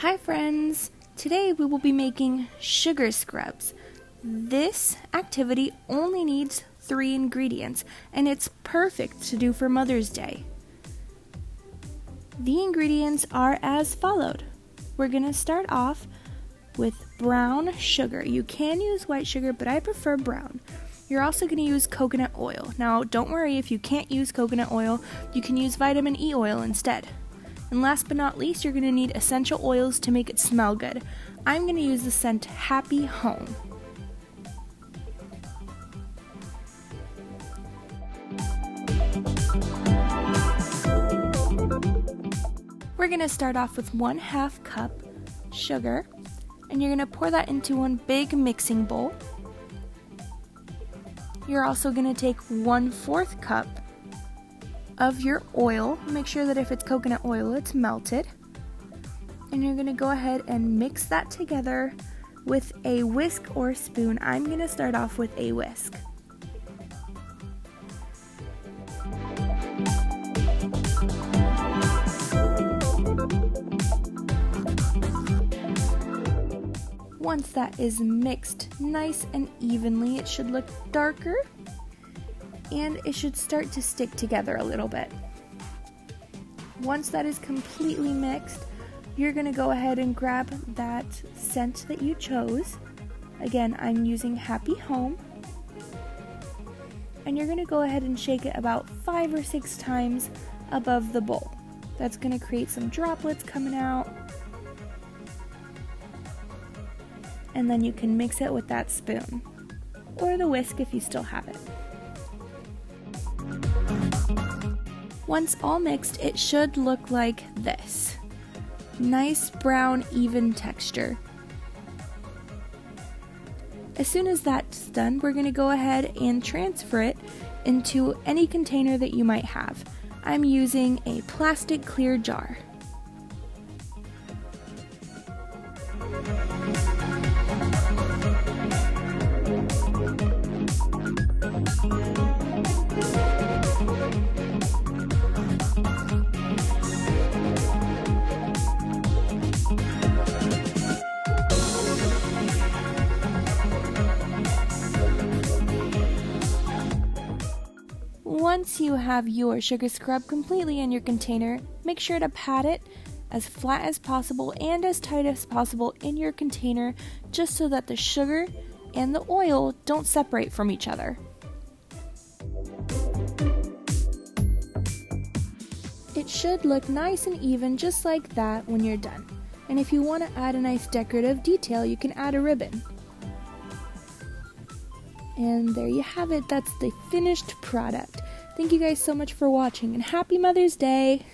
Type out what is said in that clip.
Hi friends! Today we will be making sugar scrubs. This activity only needs 3 ingredients and it's perfect to do for Mother's Day. The ingredients are as followed. We're going to start off with brown sugar. You can use white sugar, but I prefer brown. You're also going to use coconut oil. Now don't worry if you can't use coconut oil, you can use vitamin E oil instead. And last but not least, you're going to need essential oils to make it smell good. I'm going to use the scent Happy Home. We're going to start off with 1/2 cup sugar, and you're going to pour that into one big mixing bowl. You're also going to take 1/4 cup of your oil. Make sure that if it's coconut oil, it's melted. And you're going to go ahead and mix that together with a whisk or spoon. I'm going to start off with a whisk. Once that is mixed nice and evenly, it should look darker and it should start to stick together a little bit. Once that is completely mixed, you're going to go ahead and grab that scent that you chose. Again, I'm using Happy Home. And you're going to go ahead and shake it about 5 or 6 times above the bowl. That's going to create some droplets coming out. And then you can mix it with that spoon or the whisk if you still have it. Once all mixed, it should look like this. Nice brown, even texture. As soon as that's done, we're going to go ahead and transfer it into any container that you might have. I'm using a plastic clear jar. Once you have your sugar scrub completely in your container, make sure to pat it as flat as possible and as tight as possible in your container, just so that the sugar and the oil don't separate from each other. It should look nice and even just like that when you're done. And if you want to add a nice decorative detail, you can add a ribbon. And there you have it. That's the finished product. Thank you guys so much for watching, and happy Mother's Day!